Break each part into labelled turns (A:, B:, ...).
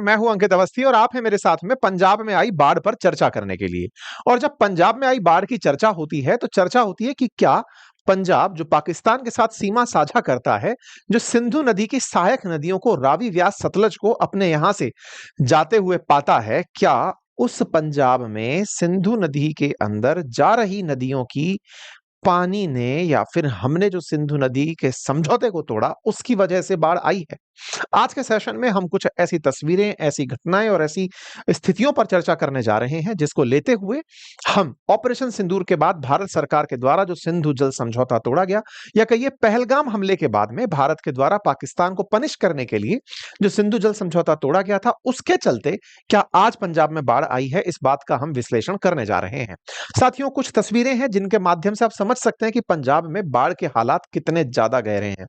A: मैं हूं अंकित अवस्थी और आप हैं मेरे साथ में पंजाब में आई बाढ़ पर चर्चा करने के लिए। और जब पंजाब में आई बाढ़ की चर्चा होती है तो चर्चा होती है कि क्या पंजाब जो पाकिस्तान के साथ सीमा साझा करता है, जो सिंधु नदी की सहायक नदियों को रावी, व्यास, सतलज को अपने यहां से जाते हुए पाता है, क्या उस पंजाब में सिंधु नदी के अंदर जा रही नदियों की पानी ने या फिर हमने जो सिंधु नदी के समझौते को तोड़ा उसकी वजह से बाढ़ आई है? आज के सेशन में हम कुछ ऐसी तस्वीरें, ऐसी घटनाएं और ऐसी स्थितियों पर चर्चा करने जा रहे हैं जिसको लेते हुए हम ऑपरेशन सिंदूर के बाद भारत सरकार के द्वारा जो सिंधु जल समझौता तोड़ा गया, या कहिए पहलगाम हमले के बाद में भारत के द्वारा पाकिस्तान को पनिश करने के लिए जो सिंधु जल समझौता तोड़ा गया था, उसके चलते क्या आज पंजाब में बाढ़ आई है, इस बात का हम विश्लेषण करने जा रहे हैं। साथियों, कुछ तस्वीरें हैं जिनके माध्यम से आप समझ सकते हैं कि पंजाब में बाढ़ के हालात कितने ज्यादा गहरे हैं।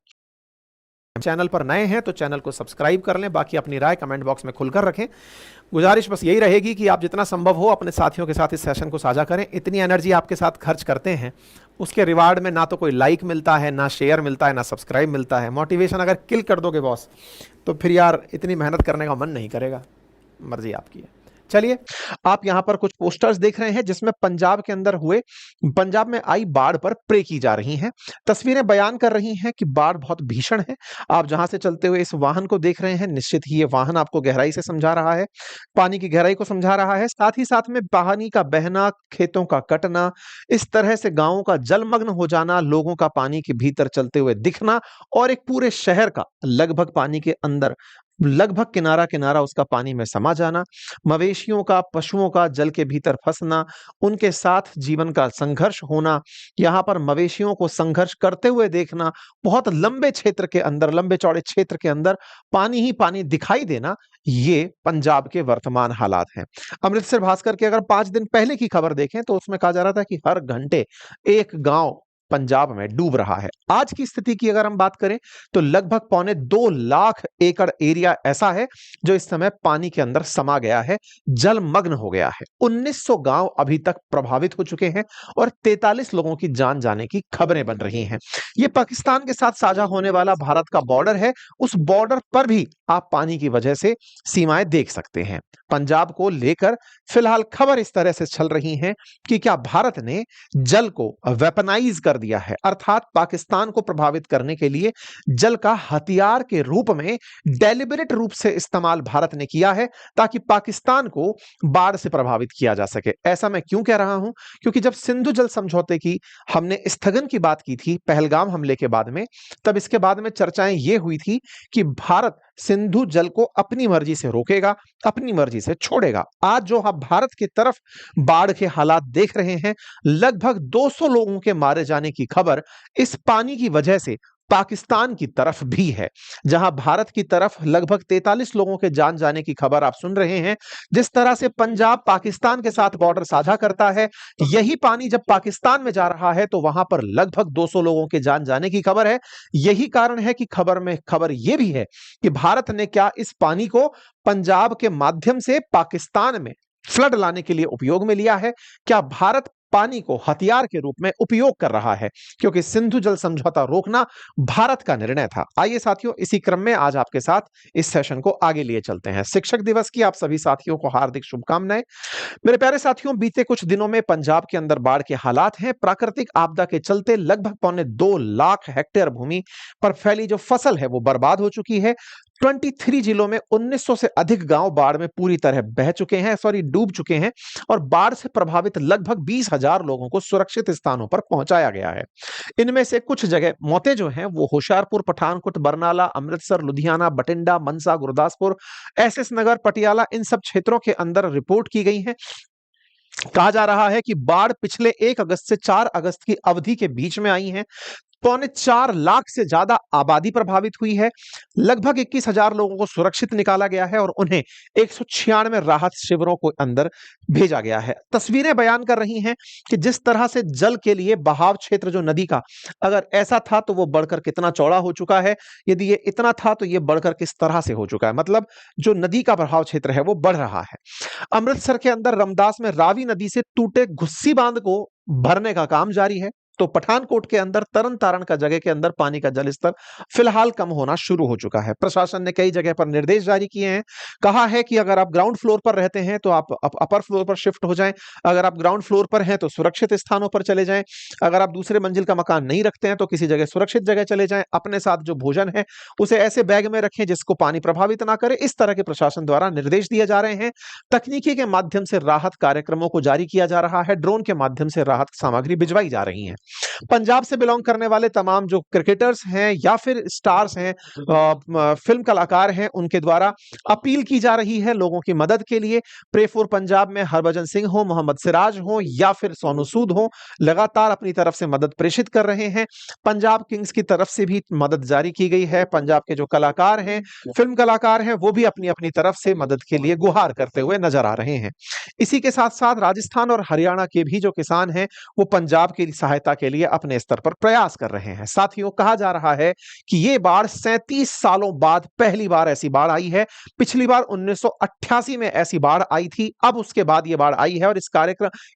A: चैनल पर नए हैं तो चैनल को सब्सक्राइब कर लें, बाकी अपनी राय कमेंट बॉक्स में खुलकर रखें। गुजारिश बस यही रहेगी कि आप जितना संभव हो अपने साथियों के साथ इस सेशन को साझा करें। इतनी एनर्जी आपके साथ खर्च करते हैं, उसके रिवार्ड में ना तो कोई लाइक मिलता है, ना शेयर मिलता है, ना सब्सक्राइब मिलता है। मोटिवेशन अगर किल कर दोगे बॉस, तो फिर यार इतनी मेहनत करने का मन नहीं करेगा। मर्जी आपकी है। चलिए, आप यहां पर कुछ पोस्टर्स देख रहे हैं जिसमें पंजाब के अंदर हुए, पंजाब में आई बाढ़ पर प्रे की जा रही हैं। तस्वीरें बयान कर रही हैं कि बाढ़ बहुत भीषण है। आप जहां से चलते हुए इस वाहन को देख रहे हैं, निश्चित ही ये वाहन आपको गहराई से समझा रहा है, पानी की गहराई को समझा रहा है। साथ ही साथ में पानी का बहना, खेतों का कटना, इस तरह से गांवों का जलमग्न हो जाना, लोगों का पानी के भीतर चलते हुए दिखना और एक पूरे शहर का लगभग पानी के अंदर, लगभग किनारा किनारा उसका पानी में समा जाना, मवेशियों का, पशुओं का जल के भीतर फंसना, उनके साथ जीवन का संघर्ष होना, यहाँ पर मवेशियों को संघर्ष करते हुए देखना, बहुत लंबे क्षेत्र के अंदर, लंबे चौड़े क्षेत्र के अंदर पानी ही पानी दिखाई देना, ये पंजाब के वर्तमान हालात हैं। अमृतसर भास्कर के अगर 5 दिन पहले की खबर देखें तो उसमें कहा जा रहा था कि हर घंटे एक गांव पंजाब में डूब रहा है। आज की स्थिति की अगर हम बात करें तो लगभग 2.25 लाख एकड़ एरिया ऐसा है जो इस समय पानी के अंदर समा गया है, जलमग्न हो गया है। 1900 गांव अभी तक प्रभावित हो चुके हैं और 43 लोगों की जान जाने की खबरें बन रही हैं। यह पाकिस्तान के साथ साझा होने वाला भारत का बॉर्डर है। उस बॉर्डर पर भी आप पानी की वजह से सीमाएं देख सकते हैं। पंजाब को लेकर फिलहाल खबर इस तरह से चल रही है कि क्या भारत ने जल को वेपनाइज कर दिया है, अर्थात पाकिस्तान को प्रभावित करने के लिए जल का हथियार के रूप में डेलिबरेट रूप से इस्तेमाल भारत ने किया है ताकि पाकिस्तान को बाढ़ से प्रभावित किया जा सके। ऐसा मैं क्यों कह रहा हूं? क्योंकि जब सिंधु जल समझौते की हमने स्थगन की बात की थी पहलगाम हमले के बाद में, तब इसके बाद में चर्चाएं यह हुई थी कि भारत सिंधु जल को अपनी मर्जी से रोकेगा, अपनी मर्जी से छोड़ेगा। आज जो हम भारत की तरफ बाढ़ के हालात देख रहे हैं, लगभग 200 लोगों के मारे जाने की खबर इस पानी की वजह से पाकिस्तान की तरफ भी है। जहां भारत की तरफ लगभग 43 लोगों के जान जाने की खबर आप सुन रहे हैं। जिस तरह से पंजाब पाकिस्तान के साथ बॉर्डर साझा करता है, यही पानी जब पाकिस्तान में जा रहा है तो वहां पर लगभग 200 लोगों के जान जाने की खबर है। यही कारण है कि खबर में खबर यह भी है कि भारत ने क्या इस पानी को पंजाब के माध्यम से पाकिस्तान में फ्लड लाने के लिए उपयोग में लिया है? क्या भारत पानी को हथियार के रूप में उपयोग कर रहा है? क्योंकि सिंधु जल समझौता रोकना भारत का निर्णय था। आइए साथियों, इसी क्रम में आज आपके साथ इस सेशन को आगे लिए चलते हैं। शिक्षक दिवस की आप सभी साथियों को हार्दिक शुभकामनाएं। मेरे प्यारे साथियों, बीते कुछ दिनों में पंजाब के अंदर बाढ़ के हालात हैं। प्राकृतिक आपदा के चलते लगभग 2.25 लाख हेक्टेयर भूमि पर फैली जो फसल है वो बर्बाद हो चुकी है। 23 जिलों में 1900 से अधिक गांव बाढ़ में पूरी तरह बह चुके हैं, डूब चुके हैं और बाढ़ से प्रभावित लगभग 20,000 लोगों को सुरक्षित स्थानों पर पहुंचाया गया है। इनमें से कुछ जगह मौतें जो हैं वो होशियारपुर, पठानकोट, बरनाला, अमृतसर, लुधियाना, बठिंडा, मनसा, गुरदासपुर, एसएस नगर, पटियाला, इन सब क्षेत्रों के अंदर रिपोर्ट की गई है। कहा जा रहा है कि बाढ़ पिछले 1 अगस्त से 4 अगस्त की अवधि के बीच में आई है। 4.25 लाख से ज्यादा आबादी प्रभावित हुई है। लगभग 21,000 लोगों को सुरक्षित निकाला गया है और उन्हें 196 राहत शिविरों को अंदर भेजा गया है। तस्वीरें बयान कर रही हैं कि जिस तरह से जल के लिए बहाव क्षेत्र जो नदी का अगर ऐसा था तो वो बढ़कर कितना चौड़ा हो चुका है, यदि ये इतना था तो ये बढ़कर किस तरह से हो चुका है। मतलब जो नदी का बहाव क्षेत्र है वो बढ़ रहा है। अमृतसर के अंदर रमदास में रावी नदी से टूटे घुस्सी बांध को भरने का काम जारी है। तो पठानकोट के अंदर तरन तारण का जगह के अंदर पानी का जलस्तर फिलहाल कम होना शुरू हो चुका है। प्रशासन ने कई जगह पर निर्देश जारी किए हैं, कहा है कि अगर आप ग्राउंड फ्लोर पर रहते हैं तो आप अपर फ्लोर पर शिफ्ट हो जाएं, अगर आप ग्राउंड फ्लोर पर हैं तो सुरक्षित स्थानों पर चले जाएं, अगर आप दूसरे मंजिल का मकान नहीं रखते हैं तो किसी जगह सुरक्षित जगह चले जाएं, अपने साथ जो भोजन है उसे ऐसे बैग में रखें जिसको पानी प्रभावित ना करे। इस तरह के प्रशासन द्वारा निर्देश दिए जा रहे हैं। तकनीकी के माध्यम से राहत कार्यक्रमों को जारी किया जा रहा है, ड्रोन के माध्यम से राहत सामग्री भिजवाई जा रही है। पंजाब से बिलोंग करने वाले तमाम जो क्रिकेटर्स हैं या फिर स्टार्स हैं, फिल्म कलाकार हैं, उनके द्वारा अपील की जा रही है लोगों की मदद के लिए। प्रे फॉर पंजाब में हरभजन सिंह हो, मोहम्मद सिराज हो या फिर सोनू सूद हो, लगातार अपनी तरफ से मदद प्रेषित कर रहे हैं। पंजाब किंग्स की तरफ से भी मदद जारी की गई है। पंजाब के जो कलाकार हैं, फिल्म कलाकार हैं, वो भी अपनी अपनी तरफ से मदद के लिए गुहार करते हुए नजर आ रहे हैं। इसी के साथ साथ राजस्थान और हरियाणा के भी जो किसान हैं वो पंजाब की सहायता के लिए अपने स्तर पर प्रयास कर रहे हैं। साथियों, कहा जा रहा है कि ये बाढ़ 37 सालों बाद पहली बार ऐसी बाढ़ आई है। पिछली बार 1988 में ऐसी बाढ़ आई थी, अब उसके बाद ये बाढ़ आई है। और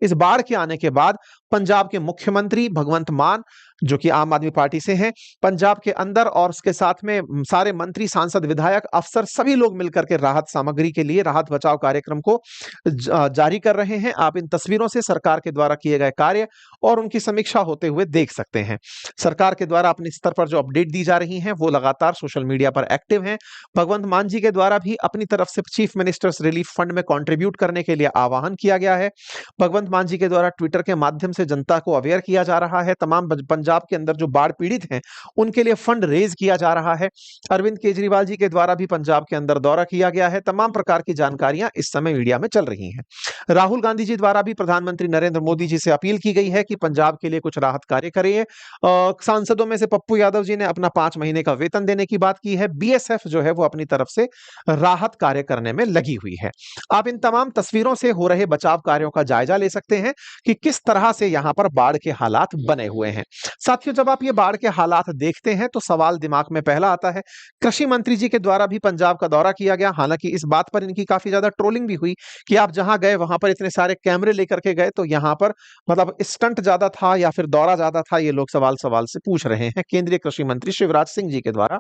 A: इस बाढ़ के आने के बाद पंजाब के मुख्यमंत्री भगवंत मान, जो कि आम आदमी पार्टी से हैं, पंजाब के अंदर और उसके साथ में सारे मंत्री, सांसद, विधायक, अफसर सभी लोग मिलकर के राहत सामग्री के लिए राहत बचाव कार्यक्रम को जारी कर रहे हैं। आप इन तस्वीरों से सरकार के द्वारा किए गए कार्य और उनकी समीक्षा होते हुए देख सकते हैं। सरकार के द्वारा अपने स्तर पर जो अपडेट दी जा रही हैं वो लगातार सोशल मीडिया पर एक्टिव हैं। भगवंत मान जी के द्वारा भी अपनी तरफ से चीफ मिनिस्टर्स रिलीफ फंड में कंट्रीब्यूट करने के लिए आह्वान किया गया है। भगवंत मान जी के द्वारा ट्विटर के माध्यम से जनता को अवेयर किया जा रहा है। तमाम पंजाब के अंदर जो बाढ़ पीड़ित हैं उनके लिए फंड रेज किया जा रहा है। अरविंद केजरीवाल जी के द्वारा भी पंजाब के अंदर दौरा किया गया है। तमाम प्रकार की जानकारियां इस समय मीडिया में चल रही हैं। राहुल गांधी जी द्वारा भी प्रधानमंत्री नरेंद्र मोदी जी से अपील की गई है कि पंजाब के लिए कुछ राहत कार्य करिए। सांसदों में से पप्पू यादव जी ने अपना 5 महीने का वेतन देने की बात की है। बीएसएफ जो है वो अपनी तरफ से राहत कार्य करने में लगी हुई है। आप इन तमाम तस्वीरों से हो रहे बचाव कार्यों का जायजा ले सकते हैं कि किस तरह से यहां पर बाढ़ के हालात बने हुए हैं। साथियों, जब आप ये बाढ़ के हालात देखते हैं तो सवाल दिमाग में पहला आता है। कृषि मंत्री जी के द्वारा भी पंजाब का दौरा किया गया, हालांकि इस बात पर इनकी काफी ज्यादा ट्रोलिंग भी हुई कि आप जहां गए वहां पर इतने सारे कैमरे लेकर के गए, तो यहां पर मतलब स्टंट ज्यादा था या फिर दौरा ज्यादा था, ये लोग सवाल से पूछ रहे हैं। केंद्रीय कृषि मंत्री शिवराज सिंह जी के द्वारा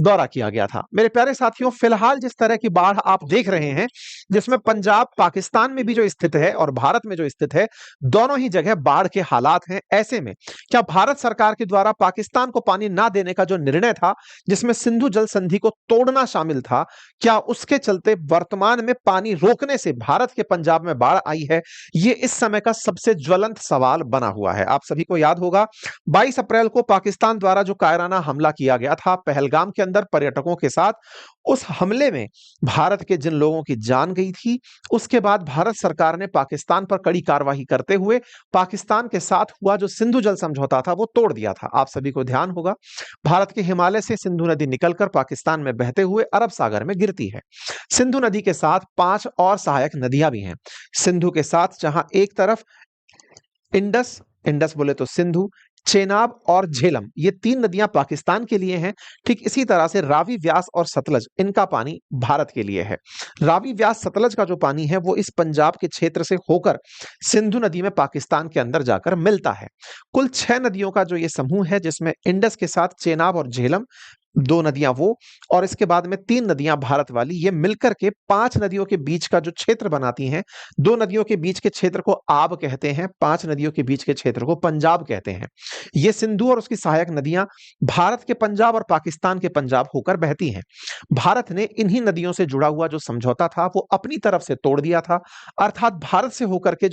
A: दौरा किया गया था। मेरे प्यारे साथियों, फिलहाल जिस तरह की बाढ़ आप देख रहे हैं, जिसमें पंजाब पाकिस्तान में भी जो स्थित है और भारत में जो स्थित है, दोनों ही जगह बाढ़ के हालात हैं। ऐसे में क्या भारत सरकार के द्वारा पाकिस्तान को पानी ना देने का जो निर्णय था, जिसमें सिंधु जल संधि को तोड़ना शामिल था, क्या उसके चलते वर्तमान में पानी रोकने से भारत के पंजाब में बाढ़ आई है? ये इस समय का सबसे ज्वलंत सवाल बना हुआ है। आप सभी को याद होगा 22 अप्रैल को पाकिस्तान द्वारा जो कायराना हमला किया गया था पहलगाम के अंदर पर्यटकों के साथ, उस हमले में भारत के जिन लोगों की जान गई थी, उसके बाद भारत सरकार ने पाकिस्तान पर कड़ी कार्रवाई करते हुए पाकिस्तान के साथ हुआ जो सिंधु जल समझौता था वो तोड़ दिया था। आप सभी को ध्यान होगा, भारत के हिमालय से सिंधु नदी निकलकर पाकिस्तान में बहते हुए अरब सागर में गिरती है। सिंधु नदी के साथ 5 और सहायक नदियां भी हैं। सिंधु के साथ जहां एक तरफ इंडस बोले तो सिंधु, चेनाब और झेलम, ये 3 नदियां पाकिस्तान के लिए हैं। ठीक इसी तरह से रावी, व्यास और सतलज, इनका पानी भारत के लिए है। रावी, व्यास, सतलज का जो पानी है वो इस पंजाब के क्षेत्र से होकर सिंधु नदी में पाकिस्तान के अंदर जाकर मिलता है। कुल 6 नदियों का जो ये समूह है, जिसमें इंडस के साथ चेनाब और झेलम 2 नदियां वो, और इसके बाद में 3 नदियां भारत वाली, ये मिलकर के 5 नदियों के बीच का जो क्षेत्र बनाती हैं। 2 नदियों के बीच के क्षेत्र को आब कहते हैं, 5 नदियों के बीच के क्षेत्र को पंजाब कहते हैं। ये सिंधु और उसकी सहायक नदियां भारत के पंजाब और पाकिस्तान के पंजाब होकर बहती हैं। भारत ने इन्हीं नदियों से जुड़ा हुआ जो समझौता था वो अपनी तरफ से तोड़ दिया था। अर्थात भारत से होकर के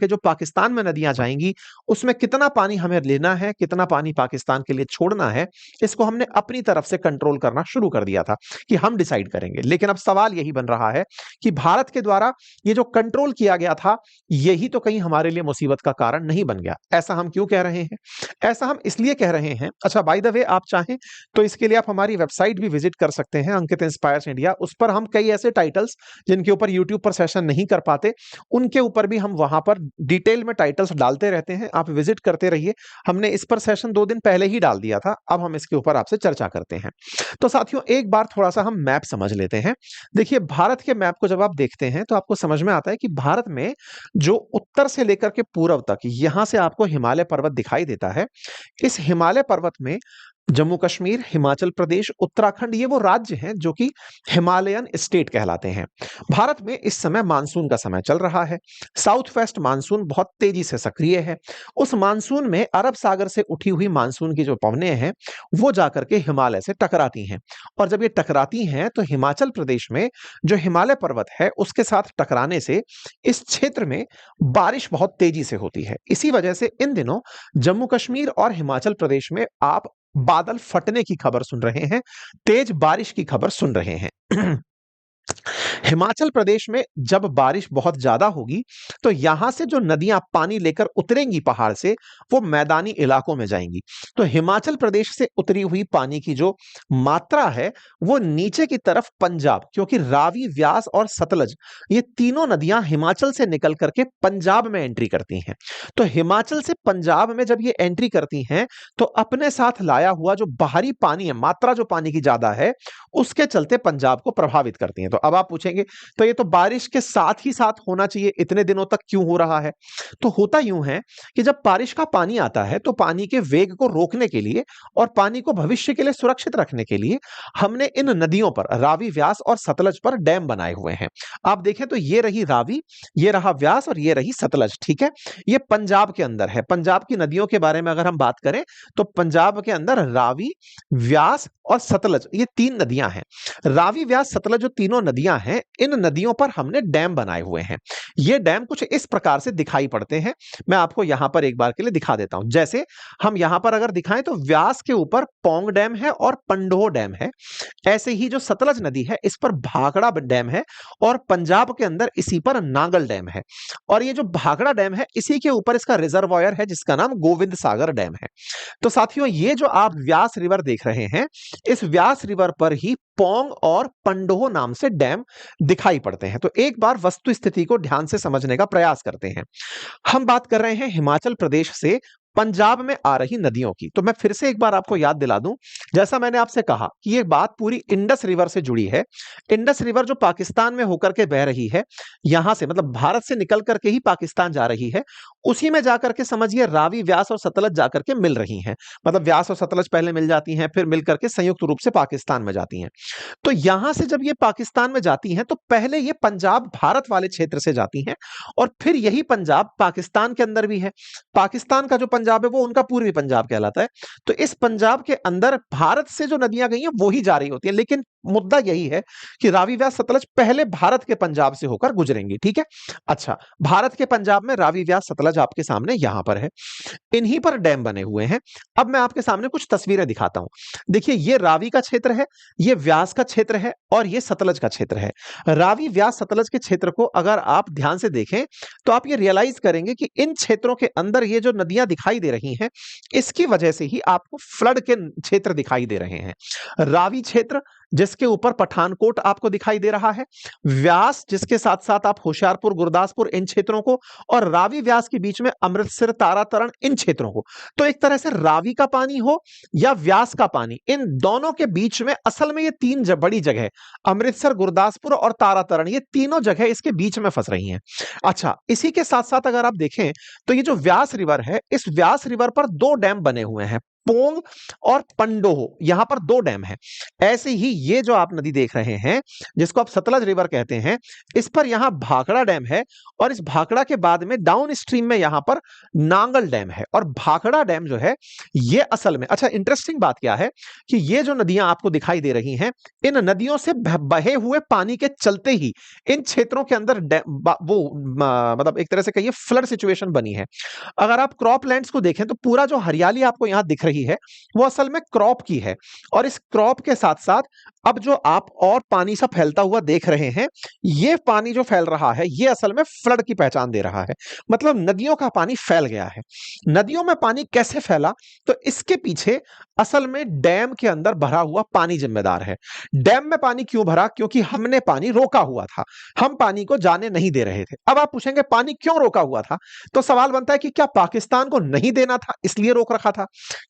A: जो पाकिस्तान में नदियां जाएंगी, उसमें कितना पानी हमें लेना है, कितना पानी पाकिस्तान के लिए छोड़ना है, इसको हमने अपनी तरफ से कंट्रोल करना शुरू कर दिया था कि हम डिसाइड करेंगे। लेकिन अब सवाल यही बन रहा है कि भारत के द्वारा ये जो कंट्रोल किया गया था, यही तो कहीं हमारे लिए मुसीबत का कारण नहीं बन गया। ऐसा हम क्यों कह रहे हैं? ऐसा हम इसलिए कह रहे हैं, अच्छा बाय द वे, आप चाहें तो इसके लिए आप हमारी वेबसाइट भी विजिट कर सकते हैं, अंकित इंस्पायर्स इंडिया। उस पर हम कई ऐसे टाइटल्स जिनके ऊपर यूट्यूब पर सेशन नहीं कर पाते, उनके ऊपर भी हम वहां पर डिटेल में टाइटल्स डालते रहते हैं। आप विजिट करते रहिए। हमने इस पर सेशन 2 दिन पहले ही डाल दिया था, अब हम इसके ऊपर आपसे चर्चा करते हैं। तो साथियों, एक बार थोड़ा सा हम मैप समझ लेते हैं। देखिए, भारत के मैप को जब आप देखते हैं तो आपको समझ में आता है कि भारत में जो उत्तर से लेकर के पूर्व तक यहां से आपको हिमालय पर्वत दिखाई देता है। इस हिमालय पर्वत में जम्मू कश्मीर, हिमाचल प्रदेश, उत्तराखंड, ये वो राज्य हैं जो कि हिमालयन स्टेट कहलाते हैं। भारत में इस समय मानसून का समय चल रहा है। साउथ वेस्ट मानसून बहुत तेजी से सक्रिय है। उस मानसून में अरब सागर से उठी हुई मानसून की जो पवनें हैं वो जाकर के हिमालय से टकराती हैं, और जब ये टकराती हैं तो हिमाचल प्रदेश में जो हिमालय पर्वत है उसके साथ टकराने से इस क्षेत्र में बारिश बहुत तेजी से होती है। इसी वजह से इन दिनों जम्मू कश्मीर और हिमाचल प्रदेश में आप बादल फटने की खबर सुन रहे हैं, तेज बारिश की खबर सुन रहे हैं। हिमाचल प्रदेश में जब बारिश बहुत ज्यादा होगी तो यहां से जो नदियां पानी लेकर उतरेंगी पहाड़ से, वो मैदानी इलाकों में जाएंगी। तो हिमाचल प्रदेश से उतरी हुई पानी की जो मात्रा है वो नीचे की तरफ पंजाब, क्योंकि रावी, व्यास और सतलज ये तीनों नदियां हिमाचल से निकल करके पंजाब में एंट्री करती हैं। तो हिमाचल से पंजाब में जब ये एंट्री करती हैं तो अपने साथ लाया हुआ जो बाहरी पानी है, मात्रा जो पानी की ज्यादा है, उसके चलते पंजाब को प्रभावित करती हैं। तो अब आप पूछेंगे तो ये तो बारिश के साथ ही साथ होना चाहिए, इतने दिनों तक क्यों हो रहा है? तो होता यूं है कि जब बारिश का पानी आता है तो पानी के वेग को रोकने के लिए और पानी को भविष्य के लिए सुरक्षित रखने के लिए हमने इन नदियों पर, रावी, व्यास और सतलज पर डैम बनाए हुए हैं। आप देखें तो ये रही रावी, ये रहा व्यास और ये रही सतलज। ठीक है, ये पंजाब के अंदर है। पंजाब की नदियों के बारे में अगर हम बात करें तो पंजाब के अंदर रावी, व्यास और सतलज ये तीन नदियां हैं। रावी, व्यास, सतलज जो तीनों नदियां हैं, इन नदियों पर हमने डैम बनाए हुए हैं। ये डैम कुछ इस प्रकार से दिखाई पड़ते हैं। मैं आपको यहां पर एक बार के लिए दिखा देता हूं। जैसे हम यहां पर अगर दिखाएं तो व्यास के ऊपर पौंग डैम है और पंडोह डैम है। ऐसे ही जो सतलज नदी है इस पर भाखड़ा डैम है, और पंजाब के अंदर इसी पर नांगल डैम है। और ये जो भाखड़ा डैम है इसी के ऊपर इसका रिजर्वायर है जिसका नाम गोविंद सागर डैम है। तो साथियों, ये जो आप व्यास रिवर देख रहे हैं, इस व्यास रिवर पर ही पौंग और पंडोह नाम से डैम दिखाई पड़ते हैं। तो एक बार वस्तु स्थिति को ध्यान से समझने का प्रयास करते हैं। हम बात कर रहे हैं हिमाचल प्रदेश से पंजाब में आ रही नदियों की। तो मैं फिर से एक बार आपको याद दिला दूं, जैसा मैंने आपसे कहा कि ये बात पूरी इंडस रिवर से जुड़ी है। इंडस रिवर जो पाकिस्तान में होकर के बह रही है, यहां से मतलब भारत से निकल करके ही पाकिस्तान जा रही है, उसी में जाकर के समझिए रावी, व्यास और सतलज जाकर के मिल रही हैं। मतलब व्यास और सतलज पहले मिल जाती हैं, फिर मिलकर के संयुक्त रूप से पाकिस्तान में जाती हैं। तो यहां से जब ये पाकिस्तान में जाती हैं तो पहले ये पंजाब भारत वाले क्षेत्र से जाती हैं, और फिर यही पंजाब पाकिस्तान के अंदर भी है। पाकिस्तान का जो पंजाब है वो उनका पूर्वी पंजाब कहलाता है। तो इस पंजाब के अंदर भारत से जो नदियां गई हैं वो ही जा रही होती हैं, लेकिन मुद्दा यही है कि रावी, व्यास, सतलज पहले भारत के पंजाब से होकर गुजरेंगी। ठीक है, अच्छा, भारत के पंजाब में रावी, व्यास, सतलज आपके सामने यहां पर है, इन्हीं पर डैम बने हुए हैं। अब मैं आपके सामने कुछ तस्वीरें दिखाता हूं। देखिए, ये रावी का क्षेत्र है, ये व्यास का क्षेत्र है और ये सतलज का क्षेत्र है। रावी, व्यास, सतलज के क्षेत्र को अगर आप ध्यान से देखें तो आप ये रियलाइज करेंगे कि इन क्षेत्रों के अंदर ये जो नदियां दिखाई दे रही हैं, इसकी वजह से ही आपको फ्लड के क्षेत्र दिखाई दे रहे हैं। रावी क्षेत्र जिसके ऊपर पठानकोट आपको दिखाई दे रहा है, व्यास जिसके साथ साथ आप होशियारपुर, गुरदासपुर इन क्षेत्रों को, और रावी व्यास के बीच में अमृतसर, तारातरण इन क्षेत्रों को। तो एक तरह से रावी का पानी हो या व्यास का पानी, इन दोनों के बीच में असल में ये तीन बड़ी जगह, अमृतसर, गुरदासपुर और तारातरण, ये तीनों जगह इसके बीच में फंस रही हैं। अच्छा, इसी के साथ साथ अगर आप देखें तो ये जो व्यास रिवर है, इस व्यास रिवर पर दो डैम बने हुए हैं, पोंग और पंडोह, यहां पर दो डैम हैं। ऐसे ही ये जो आप नदी देख रहे हैं जिसको आप सतलज रिवर कहते हैं, इस पर यहां भाखड़ा डैम है, और इस भाखड़ा के बाद में डाउन स्ट्रीम में यहां पर नांगल डैम है। और भाखड़ा डैम जो है ये असल में, अच्छा इंटरेस्टिंग बात क्या है कि ये जो नदियां आपको दिखाई दे रही हैं, इन नदियों से बहे हुए पानी के चलते ही इन क्षेत्रों के अंदर मतलब एक तरह से कहिए फ्लड सिचुएशन बनी है। अगर आप क्रॉप लैंड्स को देखें तो पूरा जो हरियाली आपको यहां दिख रही है वो असल में क्रॉप की है, और इस क्रॉप के साथ साथ अब जो आप और पानी सा फैलता हुआ देख रहे हैं, ये पानी जो फैल रहा है ये असल में फ्लड की पहचान दे रहा है। मतलब नदियों का पानी फैल गया है। नदियों में पानी कैसे फैला? तो इसके पीछे असल में डैम के अंदर भरा हुआ पानी जिम्मेदार है। डैम में पानी क्यों भरा? क्योंकि हमने पानी रोका हुआ था, हम पानी को जाने नहीं दे रहे थे। अब आप पूछेंगे पानी क्यों रोका हुआ था? तो सवाल बनता है कि क्या पाकिस्तान को नहीं देना था इसलिए रोक रखा था?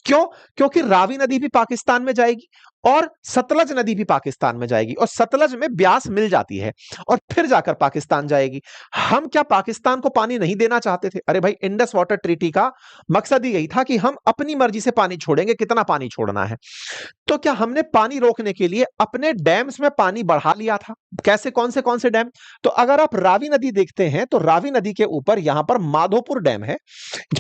A: क्यों? क्योंकि रावी नदी भी पाकिस्तान में जाएगी और सतलज नदी भी पाकिस्तान में जाएगी और सतलज में ब्यास मिल जाती है और फिर जाकर पाकिस्तान जाएगी। हम क्या पाकिस्तान को पानी नहीं देना चाहते थे? अरे भाई, इंडस वाटर ट्रीटी का मकसद ही यही था कि हम अपनी मर्जी से पानी छोड़ेंगे, कितना पानी छोड़ना है। तो क्या हमने पानी रोकने के लिए अपने डैम्स में पानी बढ़ा लिया था? कैसे, कौन से डैम? तो अगर आप रावी नदी देखते हैं तो रावी नदी के ऊपर यहां पर माधोपुर डैम है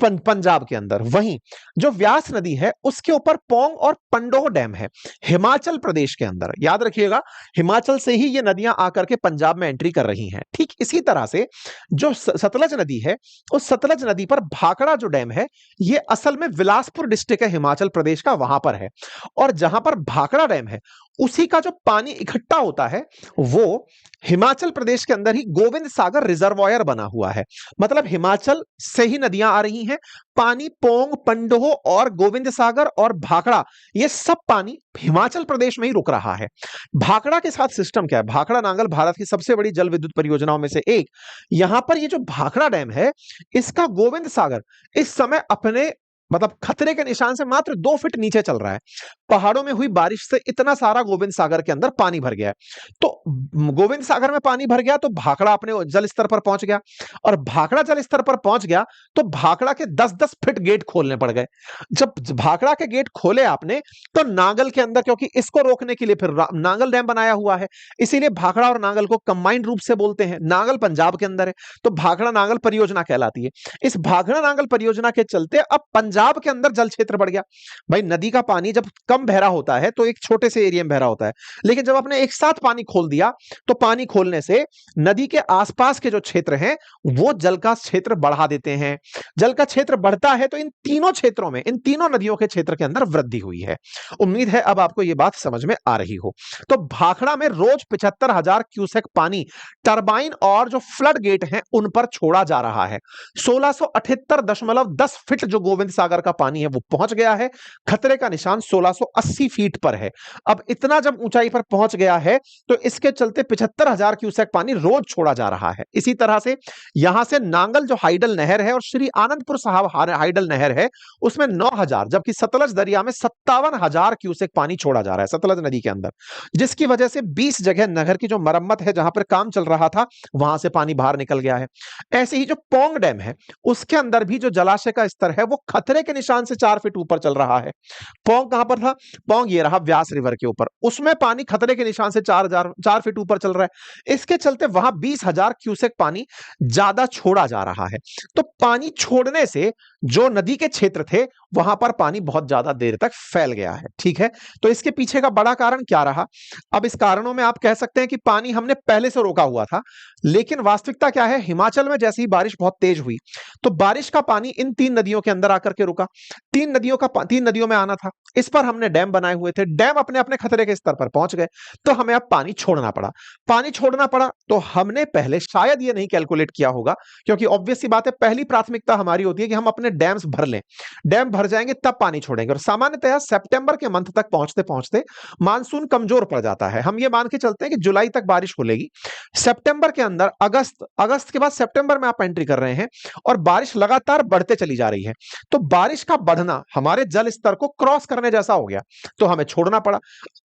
A: पंजाब के अंदर। वहीं जो व्यास नदी है उसके ऊपर पोंग और पंडोह डैम है हिमाचल प्रदेश के अंदर। याद रखिएगा, हिमाचल से ही ये नदियां आकर के पंजाब में एंट्री कर रही हैं। ठीक इसी तरह से जो सतलज नदी है, उस सतलज नदी पर भाखड़ा जो डैम है, ये असल में बिलासपुर डिस्ट्रिक्ट है हिमाचल प्रदेश का, वहां पर है। और जहां पर भाखड़ा डैम है उसी का जो पानी इकट्ठा होता है वो हिमाचल प्रदेश के अंदर ही गोविंद सागर रिजर्वायर बना हुआ है। मतलब हिमाचल से ही नदियां आ रही हैं, पानी पोंग, पंडोह और गोविंद सागर और भाखड़ा, ये सब पानी हिमाचल प्रदेश में ही रुक रहा है। भाखड़ा के साथ सिस्टम क्या है? भाखड़ा नांगल भारत की सबसे बड़ी जल विद्युत परियोजनाओं में से एक। यहां पर ये जो भाखड़ा डैम है, इसका गोविंद सागर इस समय अपने मतलब खतरे के निशान से मात्र 2 फीट नीचे चल रहा है। पहाड़ों में हुई बारिश से इतना सारा गोविंद सागर के अंदर पानी भर गया है। तो गोविंद सागर में पानी भर गया तो भाखड़ा अपने जल स्तर पर पहुंच गया, और भाखड़ा जल स्तर पर पहुंच गया तो भाखड़ा के 10-10 फीट गेट खोलने पड़ गए। जब भाखड़ा के गेट खोले आपने तो नांगल के अंदर, क्योंकि इसको रोकने के लिए फिर नांगल डैम बनाया हुआ है, इसीलिए भाखड़ा और नांगल को कंबाइंड रूप से बोलते हैं। नांगल पंजाब के अंदर है तो भाखड़ा नांगल परियोजना कहलाती है। इस भाखड़ा नांगल परियोजना के चलते अब पंजाब के अंदर जल क्षेत्र बढ़ गया। भाई, नदी का पानी जब कम बह रहा होता है तो एक छोटे से एरिया में बह रहा होता है, लेकिन जब आपने एक साथ पानी खोल दिया तो पानी खोलने से नदी के आसपास के जो क्षेत्र हैं वो जल का क्षेत्र बढ़ा देते हैं। जल का क्षेत्र बढ़ता है तो इन तीनों क्षेत्रों में, इन तीनों नदियों के क्षेत्र के अंदर वृद्धि हुई है। उम्मीद है अब आपको यह बात समझ में आ रही हो। तो भाखड़ा में रोज 75,000 क्यूसेक पानी टरबाइन और जो फ्लड गेट हैं उन पर छोड़ा जा रहा है। 1678.10 फीट जो गोविंद सागर का पानी है वो पहुंच गया है। खतरे का निशान 1680 फीट पर है। अब इतना जब ऊंचाई पर पहुंच गया है तो इसके चलते 75,000 क्यूसेक पानी रोज छोड़ा जा रहा है। इसी तरह से यहां से नांगल जो हाइडल नहर है और श्री आनंदपुर साहब हाइडल नहर है उसमें 9,000, जबकि सतलज दरिया में 57,000 क्यूसेक पानी छोड़ा जा रहा है सतलज नदी के अंदर, जिसकी वजह से 20 जगह नहर की जो मरम्मत है, जहां पर काम चल रहा था, वहां से पानी बाहर निकल गया है। ऐसे ही जो पोंग डैम है उसके अंदर भी जो जलाशय का स्तर है वो खतरे के निशान से 4 फीट ऊपर चल रहा है। पोंग कहां पर था? पोंग ये रहा व्यास रिवर के ऊपर, उसमें पानी खतरे के निशान से 4 फीट ऊपर चल रहा है। इसके चलते वहां 20,000 क्यूसेक पानी ज्यादा छोड़ा जा रहा है। तो पानी छोड़ने से जो नदी के क्षेत्र थे वहां पर पानी बहुत ज्यादा देर तक फैल गया है। ठीक है, तो इसके पीछे का बड़ा कारण क्या रहा? अब इस कारणों में आप कह सकते हैं कि पानी हमने पहले से रोका हुआ था, लेकिन वास्तविकता क्या है, हिमाचल में जैसे ही बारिश बहुत तेज हुई तो बारिश का पानी इन 3 नदियों के अंदर आकर के रुका। 3 नदियों में आना था, इस पर हमने डैम बनाए हुए थे, डैम अपने अपने खतरे के स्तर पर पहुंच गए तो हमें अब पानी छोड़ना पड़ा। पानी छोड़ना पड़ा तो हमने पहले शायद ये नहीं कैलकुलेट किया होगा, क्योंकि ऑब्वियस सी बात है, पहली प्राथमिकता हमारी होती है कि हम अपने डैम्स भर लें, डैम भर जाएंगे तब पानी छोड़ेंगे। और सामान्यतः सितंबर के मंथ तक पहुंचते पहुंचते मानसून कमजोर पड़ जाता है। हम ये मान के चलते हैं कि जुलाई तक बारिश हो लेगी, सितंबर के अंदर अगस्त के बाद सितंबर में आप एंट्री कर रहे हैं और बारिश लगातार बढ़ते चली जा रही है, तो बारिश का बढ़ना हमारे जल स्तर को क्रॉस करने जैसा हो गया, तो हमें छोड़ना पड़ा।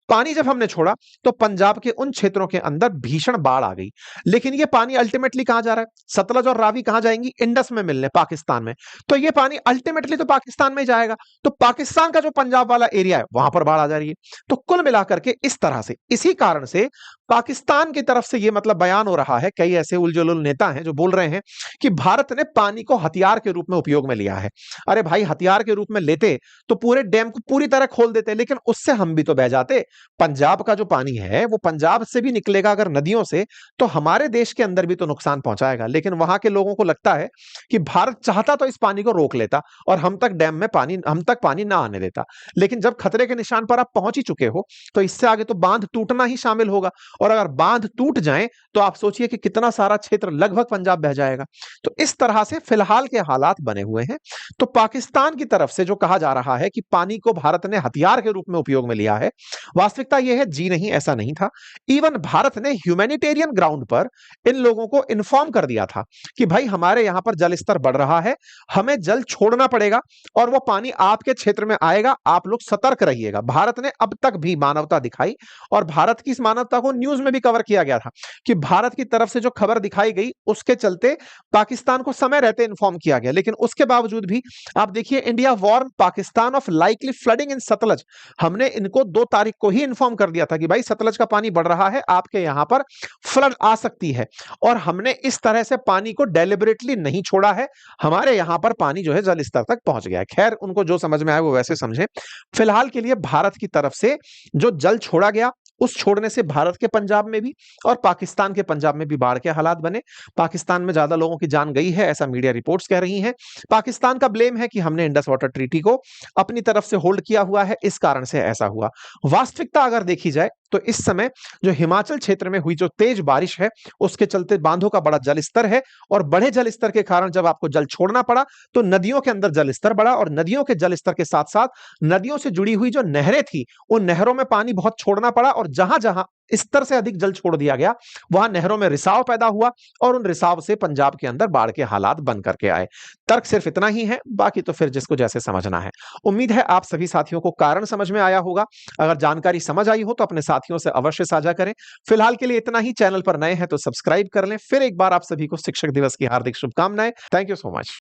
A: पानी जब हमने छोड़ा तो पंजाब के उन क्षेत्रों के अंदर भीषण बाढ़ आ गई। लेकिन ये पानी अल्टीमेटली कहां जा रहा है? सतलज और रावी कहां जाएंगी? इंडस में मिलने, पाकिस्तान में। तो ये पानी अल्टीमेटली तो पाकिस्तान में जाएगा, तो पाकिस्तान का जो पंजाब वाला एरिया है वहां पर बाढ़ आ जा रही है। तो कुल मिलाकर के इस तरह से, इसी कारण से पाकिस्तान की तरफ से यह मतलब बयान हो रहा है, कई ऐसे उलझुल नेता हैं जो बोल रहे हैं कि भारत ने पानी को हथियार के रूप में उपयोग में लिया है। अरे भाई, हथियार के रूप में लेते तो पूरे डैम को पूरी तरह खोल देते, लेकिन उससे हम भी तो बह जाते। पंजाब का जो पानी है वो पंजाब से भी निकलेगा अगर नदियों से, तो हमारे देश के अंदर भी तो नुकसान पहुंचाएगा। लेकिन वहां के लोगों को लगता है कि भारत चाहता तो इस पानी को रोक लेता और हम तक पानी ना आने देता। लेकिन जब खतरे के निशान पर आप पहुंच ही चुके हो तो इससे आगे तो बांध टूटना ही शामिल होगा, और अगर बांध टूट जाए तो आप सोचिए कि कितना सारा क्षेत्र लगभग पंजाब बह जाएगा। तो इस तरह से फिलहाल के हालात बने हुए हैं। तो पाकिस्तान की तरफ से जो कहा जा रहा है कि पानी को भारत ने हथियार के रूप में उपयोग में लिया है, वास्तविकता यह है जी नहीं, ऐसा नहीं था। इवन भारत ने ह्यूमैनिटेरियन ग्राउंड पर इन लोगों को इन्फॉर्म कर दिया था कि भाई हमारे यहां पर जल स्तर बढ़ रहा है, हमें जल छोड़ना पड़ेगा और वो पानी आपके क्षेत्र में आएगा, आप लोग सतर्क रहिएगा। भारत ने अब तक भी मानवता दिखाई और भारत की इस मानवता को न्यूज में भी कवर किया गया था कि भारत की तरफ से जो खबर दिखाई गई उसके चलते पाकिस्तान को समय रहते इन्फॉर्म किया गया। लेकिन उसके बावजूद भी आप देखिए, India warn Pakistan of likely flooding in Sutlej. हमने इनको 2 तारीख को ही इन्फॉर्म कर दिया था कि भाई सतलज का पानी बढ़ रहा है, आपके यहां पर फ्लड आ सकती है। और हमने इस तरह से पानी को डेलिबरेटली नहीं छोड़ा है, हमारे यहां पर पानी जो है जल स्तर तक पहुंच गया है। खैर, उनको जो समझ में आए वो वैसे समझे। फिलहाल के लिए भारत की तरफ से जो जल छोड़ा गया, उस छोड़ने से भारत के पंजाब में भी और पाकिस्तान के पंजाब में भी बाढ़ के हालात बने। पाकिस्तान में ज्यादा लोगों की जान गई है, ऐसा मीडिया रिपोर्ट्स कह रही हैं। पाकिस्तान का ब्लेम है कि हमने इंडस वाटर ट्रीटी को अपनी तरफ से होल्ड किया हुआ है, इस कारण से ऐसा हुआ। वास्तविकता अगर देखी जाए तो इस समय जो हिमाचल क्षेत्र में हुई जो तेज बारिश है, उसके चलते बांधों का बड़ा जल स्तर है और बड़े जल स्तर के कारण जब आपको जल छोड़ना पड़ा तो नदियों के अंदर जल स्तर बढ़ा और नदियों के जल स्तर के साथ साथ नदियों से जुड़ी हुई जो नहरें थी, उन नहरों में पानी बहुत छोड़ना पड़ा और जहां जहां स्तर से अधिक जल छोड़ दिया गया वहां नहरों में रिसाव पैदा हुआ और उन रिसाव से पंजाब के अंदर बाढ़ के हालात बन करके आए। तर्क सिर्फ इतना ही है, बाकी तो फिर जिसको जैसे समझना है। उम्मीद है आप सभी साथियों को कारण समझ में आया होगा। अगर जानकारी समझ आई हो तो अपने साथियों से अवश्य साझा करें। फिलहाल के लिए इतना ही। चैनल पर नए हैं तो सब्सक्राइब कर लें। फिर एक बार आप सभी को शिक्षक दिवस की हार्दिक शुभकामनाएं। Thank you so much.